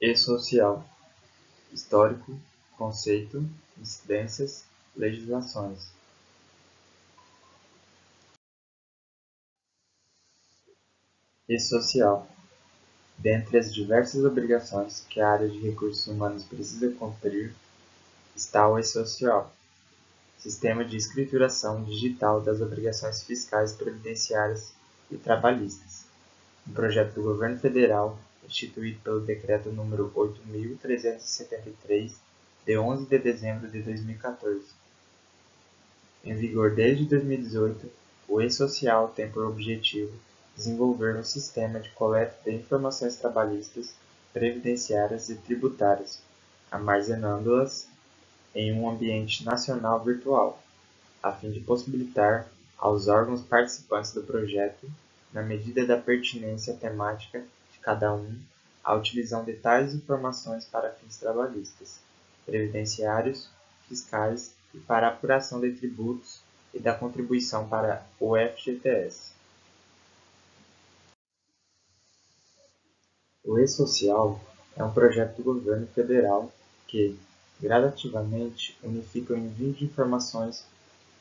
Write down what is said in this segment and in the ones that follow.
e social, histórico, conceito, incidências, legislações. E social. Dentre as diversas obrigações que a área de recursos humanos precisa cumprir, está o e-social, Sistema de Escrituração Digital das Obrigações Fiscais, Previdenciárias e Trabalhistas, um projeto do Governo Federal instituído pelo Decreto nº 8.373, de 11 de dezembro de 2014. Em vigor desde 2018, o e-social tem por objetivo desenvolver um sistema de coleta de informações trabalhistas, previdenciárias e tributárias, armazenando-as em um ambiente nacional virtual, a fim de possibilitar aos órgãos participantes do projeto, na medida da pertinência temática de cada um, a utilização de tais informações para fins trabalhistas, previdenciários, fiscais e para a apuração de tributos e da contribuição para o FGTS. O e-social é um projeto do governo federal que, gradativamente, unifica o envio de informações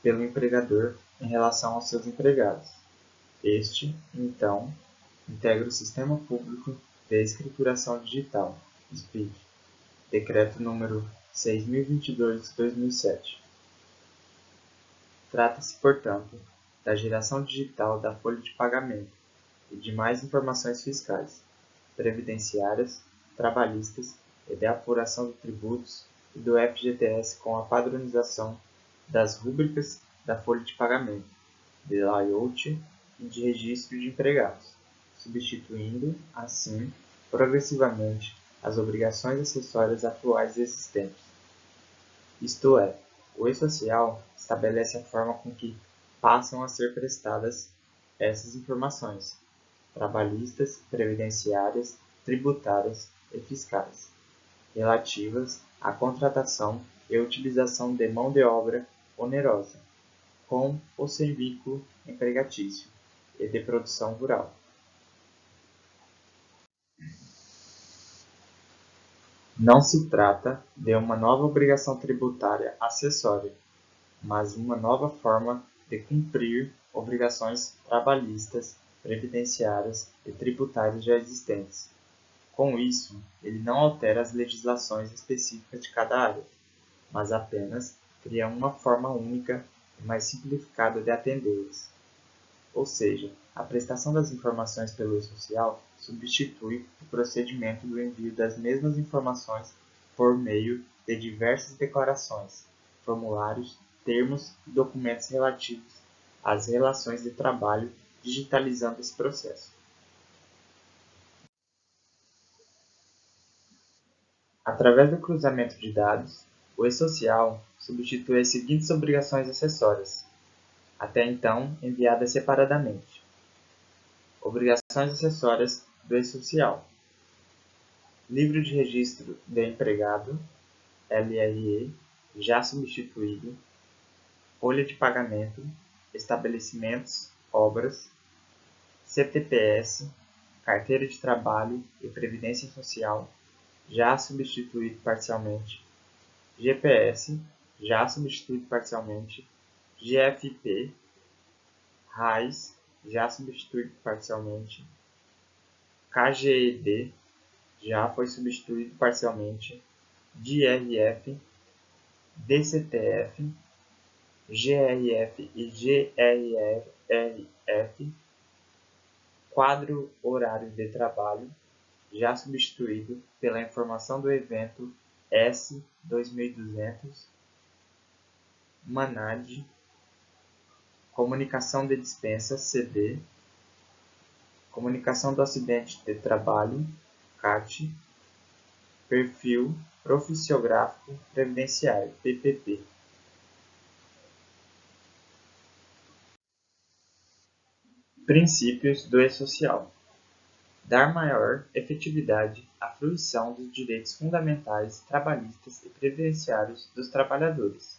pelo empregador em relação aos seus empregados. Este, então, integra o Sistema Público de Escrituração Digital, SPID, Decreto nº 6.022/2007. Trata-se, portanto, da geração digital da folha de pagamento e de mais informações fiscais, previdenciárias, trabalhistas e de apuração de tributos e do FGTS com a padronização das rúbricas da folha de pagamento, de layout e de registro de empregados, substituindo, assim, progressivamente as obrigações acessórias atuais existentes. Isto é, o e-social estabelece a forma com que passam a ser prestadas essas informações, trabalhistas, previdenciárias, tributárias e fiscais, relativas à contratação e utilização de mão de obra onerosa, com ou sem vínculo empregatício, e de produção rural. Não se trata de uma nova obrigação tributária acessória, mas uma nova forma de cumprir obrigações trabalhistas, previdenciárias e tributárias já existentes. Com isso, ele não altera as legislações específicas de cada área, mas apenas cria uma forma única e mais simplificada de atendê-las. Ou seja, a prestação das informações pelo e-social substitui o procedimento do envio das mesmas informações por meio de diversas declarações, formulários, termos e documentos relativos às relações de trabalho, digitalizando esse processo. Através do cruzamento de dados, o e-social substitui as seguintes obrigações acessórias, até então enviadas separadamente. Obrigações acessórias do e-social: livro de registro de empregado, LRE, já substituído, folha de pagamento, estabelecimentos, obras, CTPS, carteira de trabalho e previdência social, já substituído parcialmente, GPS, já substituído parcialmente, GFP, RAIS, já substituído parcialmente, KGED, já foi substituído parcialmente, DRF, DCTF, GRF e GRRF, quadro horário de trabalho, já substituído pela informação do evento S2200, MANAD, comunicação de dispensa, CD, comunicação do acidente de trabalho, CAT, perfil profissiográfico previdenciário, PPP. Princípios do e-social: dar maior efetividade à fruição dos direitos fundamentais trabalhistas e previdenciários dos trabalhadores,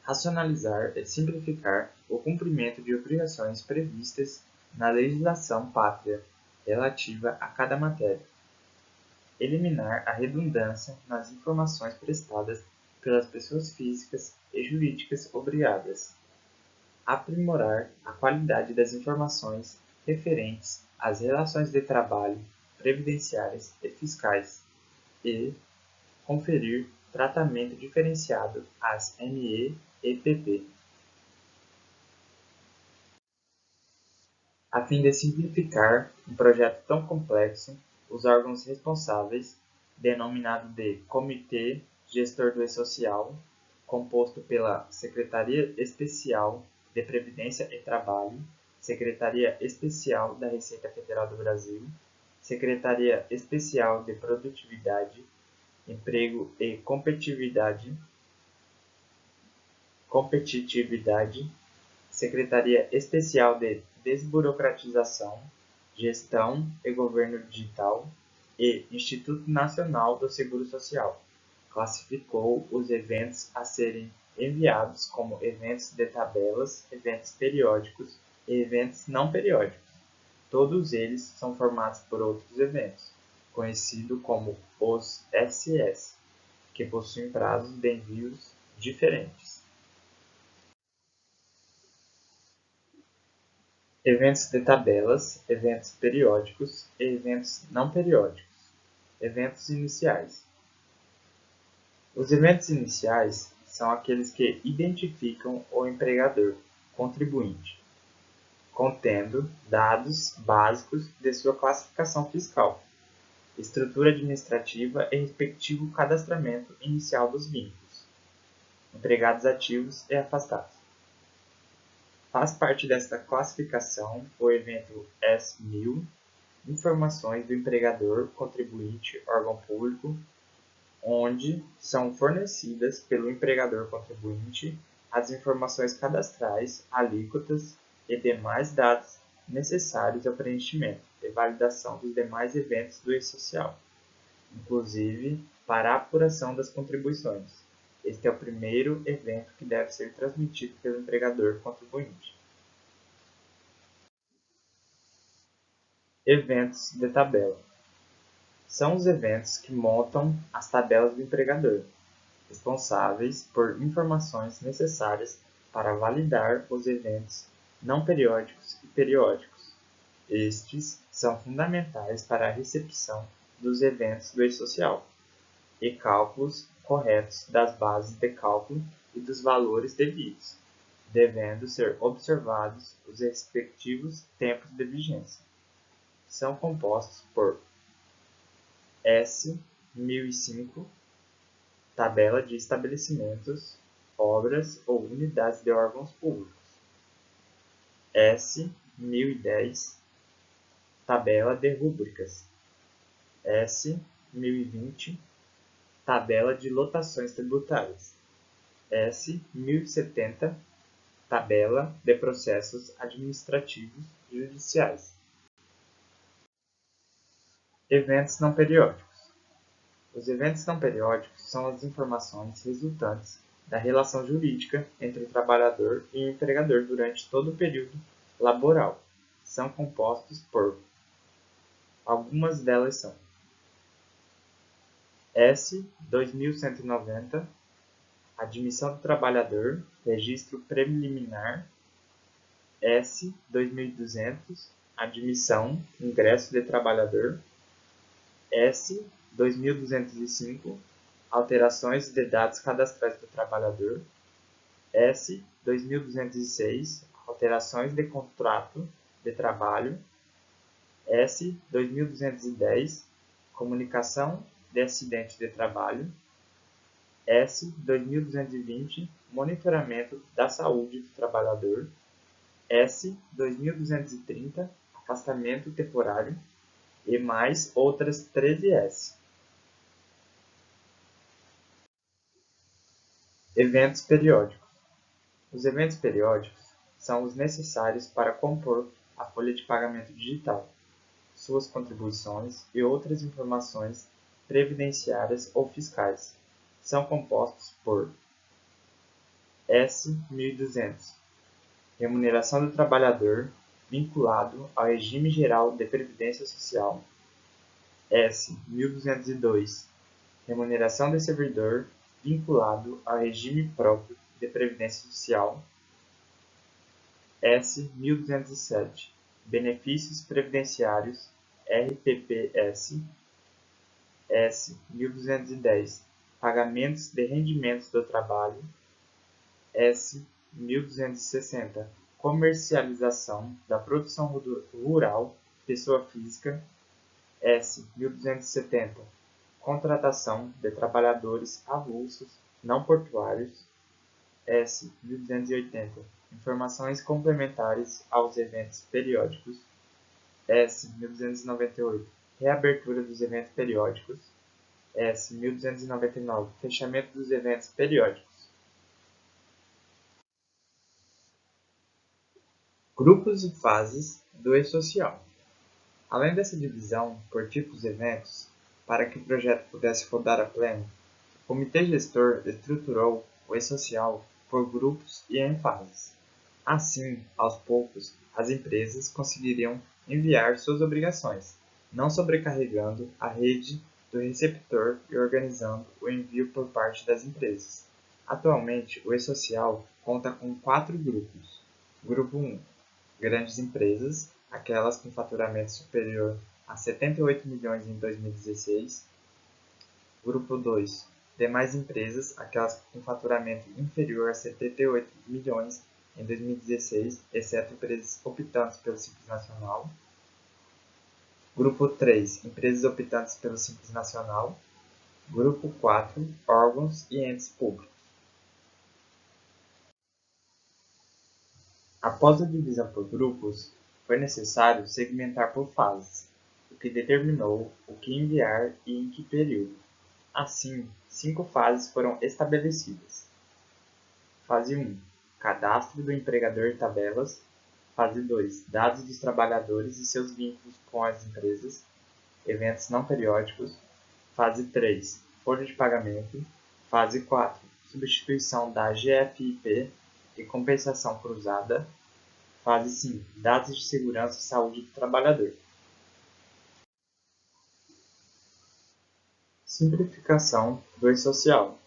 racionalizar e simplificar o cumprimento de obrigações previstas na legislação pátria relativa a cada matéria, eliminar a redundância nas informações prestadas pelas pessoas físicas e jurídicas obrigadas, aprimorar a qualidade das informações referentes às relações de trabalho, previdenciárias e fiscais e conferir tratamento diferenciado às ME e PP. A fim de simplificar um projeto tão complexo, os órgãos responsáveis, denominado de Comitê Gestor do E-Social, composto pela Secretaria Especial de Previdência e Trabalho, Secretaria Especial da Receita Federal do Brasil, Secretaria Especial de Produtividade, Emprego e Competitividade, Secretaria Especial de Desburocratização, Gestão e Governo Digital e Instituto Nacional do Seguro Social. Classificou os eventos a serem enviados como eventos de tabelas, eventos periódicos e eventos não periódicos. Todos eles são formados por outros eventos, conhecidos como os SS, que possuem prazos de envios diferentes. Eventos de tabelas, eventos periódicos e eventos não periódicos. Eventos iniciais. Os eventos iniciais são aqueles que identificam o empregador, contribuinte, contendo dados básicos de sua classificação fiscal, estrutura administrativa e respectivo cadastramento inicial dos vínculos, empregados ativos e afastados. Faz parte desta classificação o evento S1000, informações do empregador, contribuinte, órgão público, onde são fornecidas pelo empregador contribuinte as informações cadastrais, alíquotas e demais dados necessários ao preenchimento e validação dos demais eventos do E-Social, inclusive para a apuração das contribuições. Este é o primeiro evento que deve ser transmitido pelo empregador contribuinte. Eventos de tabela. São os eventos que montam as tabelas do empregador, responsáveis por informações necessárias para validar os eventos não periódicos e periódicos. Estes são fundamentais para a recepção dos eventos do E-Social e cálculos corretos das bases de cálculo e dos valores devidos, devendo ser observados os respectivos tempos de vigência. São compostos por S1005, tabela de estabelecimentos, obras ou unidades de órgãos públicos. S1010, tabela de rúbricas. S1020, tabela de lotações tributárias. S1070, tabela de processos administrativos judiciais. Eventos não periódicos. Os eventos não periódicos são as informações resultantes da relação jurídica entre o trabalhador e o empregador durante todo o período laboral. São compostos por algumas delas são S2190, admissão do trabalhador, registro preliminar. S2200, admissão, ingresso de trabalhador. S2205, alterações de dados cadastrais do trabalhador. S2206, alterações de contrato de trabalho. S2210, comunicação de acidente de trabalho. S2220, monitoramento da saúde do trabalhador. S2230, afastamento temporário. E mais outras 13S. Eventos periódicos. Os eventos periódicos são os necessários para compor a folha de pagamento digital, suas contribuições e outras informações previdenciárias ou fiscais. São compostos por S1200, remuneração do trabalhador vinculado ao regime geral de previdência social. S. 1202. Remuneração do servidor vinculado ao regime próprio de previdência social. S. 1207. Benefícios previdenciários RPPS. S. 1210. Pagamentos de rendimentos do trabalho. S. 1260. Comercialização da produção rural, pessoa física. S. 1270. Contratação de trabalhadores avulsos não portuários. S. 1280. Informações complementares aos eventos periódicos. S. 1298. Reabertura dos eventos periódicos. S. 1299. Fechamento dos eventos periódicos. Grupos e fases do E-Social. Além dessa divisão por tipos de eventos, para que o projeto pudesse rodar a pleno, o comitê gestor estruturou o E-Social por grupos e em fases. Assim, aos poucos, as empresas conseguiriam enviar suas obrigações, não sobrecarregando a rede do receptor e organizando o envio por parte das empresas. Atualmente, o E-Social conta com 4 grupos. Grupo 1. Grandes empresas, aquelas com faturamento superior a 78 milhões em 2016. Grupo 2. Demais empresas, aquelas com faturamento inferior a 78 milhões em 2016, exceto empresas optantes pelo Simples Nacional. Grupo 3. Empresas optantes pelo Simples Nacional. Grupo 4. Órgãos e entes públicos. Após a divisão por grupos, foi necessário segmentar por fases, o que determinou o que enviar e em que período. Assim, 5 fases foram estabelecidas. Fase 1. Cadastro do empregador e tabelas. Fase 2. Dados dos trabalhadores e seus vínculos com as empresas. Eventos não periódicos. Fase 3. Folha de pagamento. Fase 4. Substituição da GFIP e compensação cruzada. Fase 5. Dados de segurança e saúde do trabalhador. Simplificação do E-Social.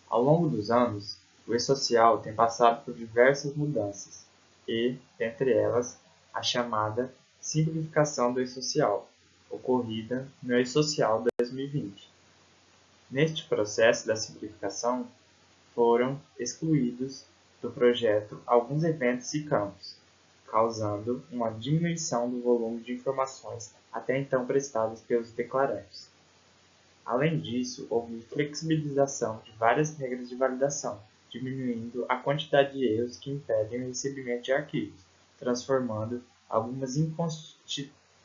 Ao longo dos anos, o E-Social tem passado por diversas mudanças e, dentre elas, a chamada simplificação do E-Social, ocorrida no E-Social 2020. Neste processo da simplificação, foram excluídos do projeto alguns eventos e campos, causando uma diminuição do volume de informações até então prestadas pelos declarantes. Além disso, houve flexibilização de várias regras de validação, diminuindo a quantidade de erros que impedem o recebimento de arquivos, transformando algumas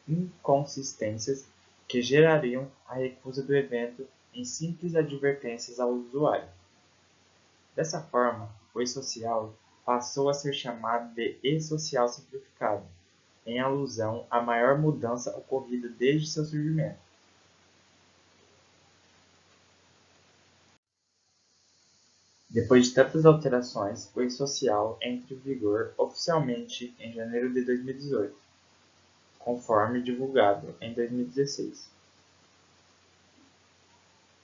inconsistências que gerariam a recusa do evento em simples advertências ao usuário. Dessa forma, o E-Social passou a ser chamado de E-Social simplificado, em alusão à maior mudança ocorrida desde seu surgimento. Depois de tantas alterações, o E-Social entra em vigor oficialmente em janeiro de 2018, conforme divulgado em 2016.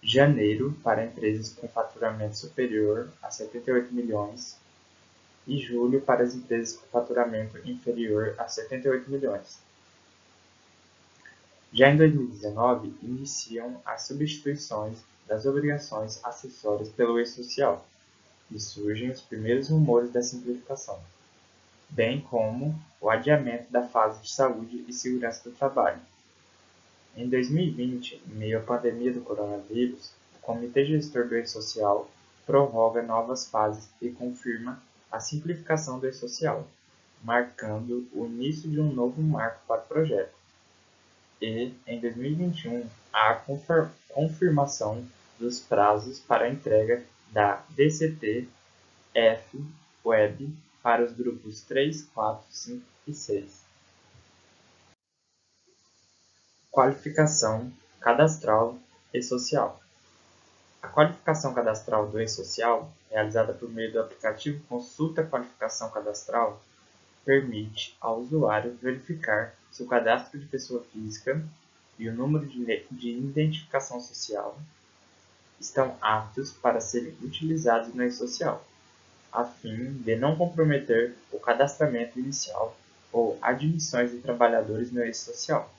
Janeiro para empresas com faturamento superior a 78 milhões e julho para as empresas com faturamento inferior a 78 milhões. Já em 2019, iniciam as substituições das obrigações acessórias pelo E-Social e surgem os primeiros rumores da simplificação, bem como o adiamento da fase de saúde e segurança do trabalho. Em 2020, em meio à pandemia do coronavírus, o Comitê Gestor do E-Social prorroga novas fases e confirma a simplificação do E-Social, marcando o início de um novo marco para o projeto. E, em 2021, há a confirmação dos prazos para a entrega da DCT-F Web para os grupos 3, 4, 5 e 6. Qualificação cadastral e social. A qualificação cadastral do E-Social, realizada por meio do aplicativo Consulta Qualificação Cadastral, permite ao usuário verificar se o cadastro de pessoa física e o número de identificação social estão aptos para serem utilizados no e-social, a fim de não comprometer o cadastramento inicial ou admissões de trabalhadores no e-social.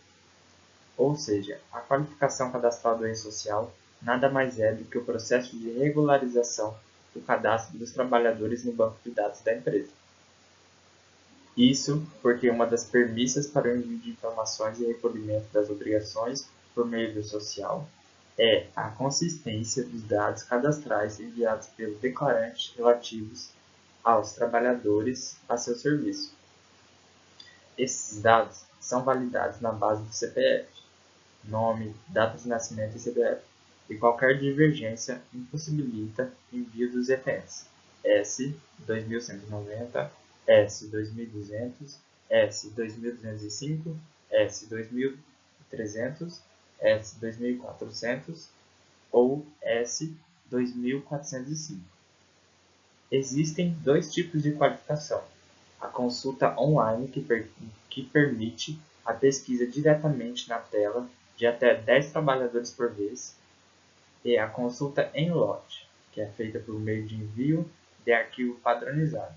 Ou seja, a qualificação cadastral do e-social nada mais é do que o processo de regularização do cadastro dos trabalhadores no banco de dados da empresa. Isso porque uma das premissas para o envio de informações e recolhimento das obrigações por meio do social é a consistência dos dados cadastrais enviados pelo declarante relativos aos trabalhadores a seu serviço. Esses dados são validados na base do CPF, nome, data de nascimento e CPF, e qualquer divergência impossibilita envio dos referentes S 2190, S 2200, S 2205, S 2300, S 2400 ou S 2405. Existem dois tipos de qualificação: a consulta online, que permite a pesquisa diretamente na tela de até 10 trabalhadores por vez, e a consulta em lote, que é feita por meio de envio de arquivo padronizado,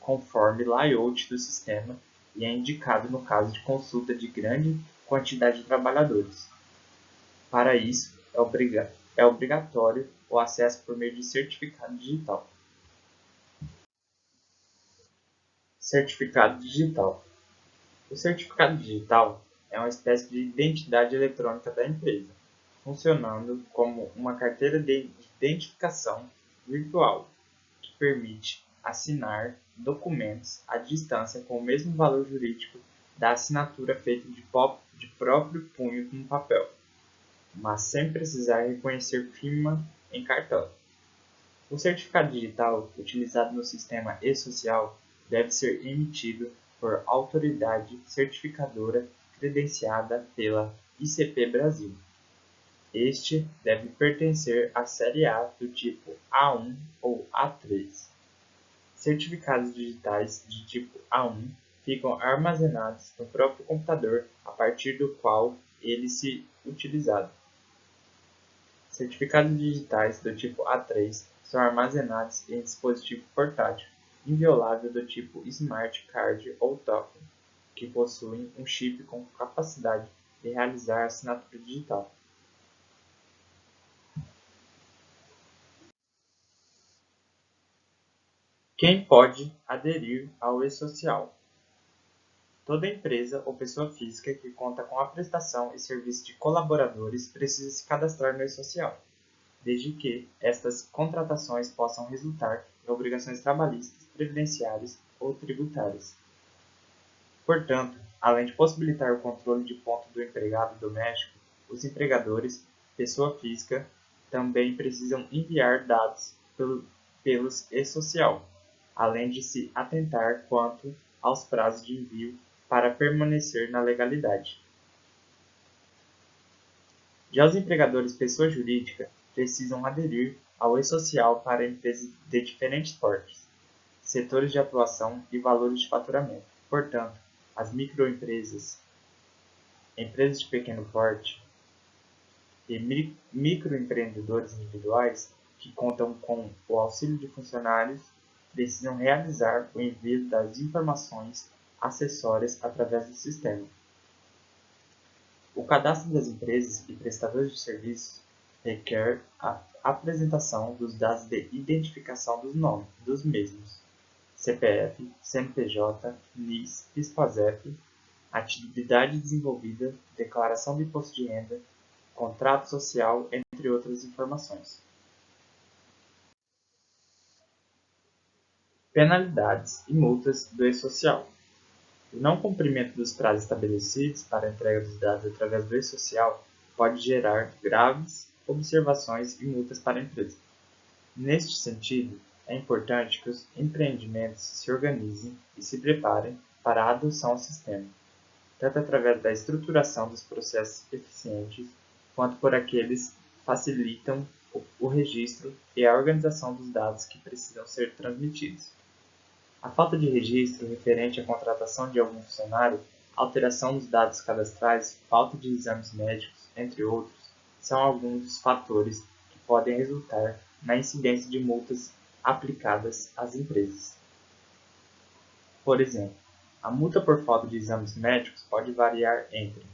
conforme layout do sistema, e é indicado no caso de consulta de grande quantidade de trabalhadores. Para isso, é obrigatório o acesso por meio de certificado digital. Certificado digital. O certificado digital é uma espécie de identidade eletrônica da empresa, funcionando como uma carteira de identificação virtual, que permite assinar documentos à distância com o mesmo valor jurídico da assinatura feita de próprio punho no papel, mas sem precisar reconhecer firma em cartão. O certificado digital utilizado no sistema e-social deve ser emitido por autoridade certificadora credenciada pela ICP Brasil. Este deve pertencer à série A do tipo A1 ou A3. Certificados digitais de tipo A1 ficam armazenados no próprio computador a partir do qual ele se utilizado. Certificados digitais do tipo A3 são armazenados em dispositivo portátil inviolável do tipo Smart Card ou Token, que possuem um chip com capacidade de realizar assinatura digital. Quem pode aderir ao e-social? Toda empresa ou pessoa física que conta com a prestação e serviço de colaboradores precisa se cadastrar no e-social, desde que estas contratações possam resultar em obrigações trabalhistas, previdenciárias ou tributárias. Portanto, além de possibilitar o controle de ponto do empregado doméstico, os empregadores, pessoa física, também precisam enviar dados pelos e-social, além de se atentar quanto aos prazos de envio para permanecer na legalidade. Já os empregadores pessoa jurídica precisam aderir ao e-social para empresas de diferentes portes, setores de atuação e valores de faturamento. Portanto, as microempresas, empresas de pequeno porte e microempreendedores individuais que contam com o auxílio de funcionários precisam realizar o envio das informações acessórias através do sistema. O cadastro das empresas e prestadores de serviços requer a apresentação dos dados de identificação dos mesmos: CPF, CNPJ, NIS, PIS/PASEP, atividade desenvolvida, declaração de imposto de renda, contrato social, entre outras informações. Penalidades e multas do e-social. O não cumprimento dos prazos estabelecidos para a entrega dos dados através do e-social pode gerar graves observações e multas para a empresa. Neste sentido, é importante que os empreendimentos se organizem e se preparem para a adoção ao sistema, tanto através da estruturação dos processos eficientes, quanto por aqueles que facilitam o registro e a organização dos dados que precisam ser transmitidos. A falta de registro referente à contratação de algum funcionário alteração dos dados cadastrais, falta de exames médicos, entre outros, são alguns dos fatores que podem resultar na incidência de multas aplicadas às empresas. Por exemplo, a multa por falta de exames médicos pode variar entre R$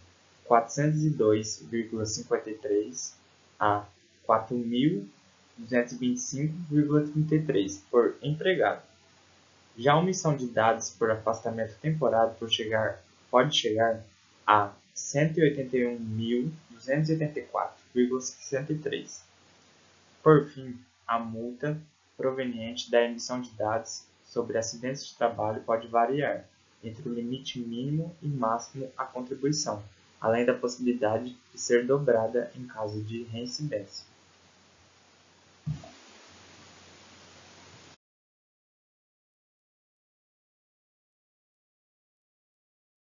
402,53 a R$ 4.225,33 por empregado. Já a omissão de dados por afastamento temporário pode chegar a R$ 181.284,63. Por fim, a multa proveniente da emissão de dados sobre acidentes de trabalho pode variar entre o limite mínimo e máximo à contribuição, além da possibilidade de ser dobrada em caso de reincidência.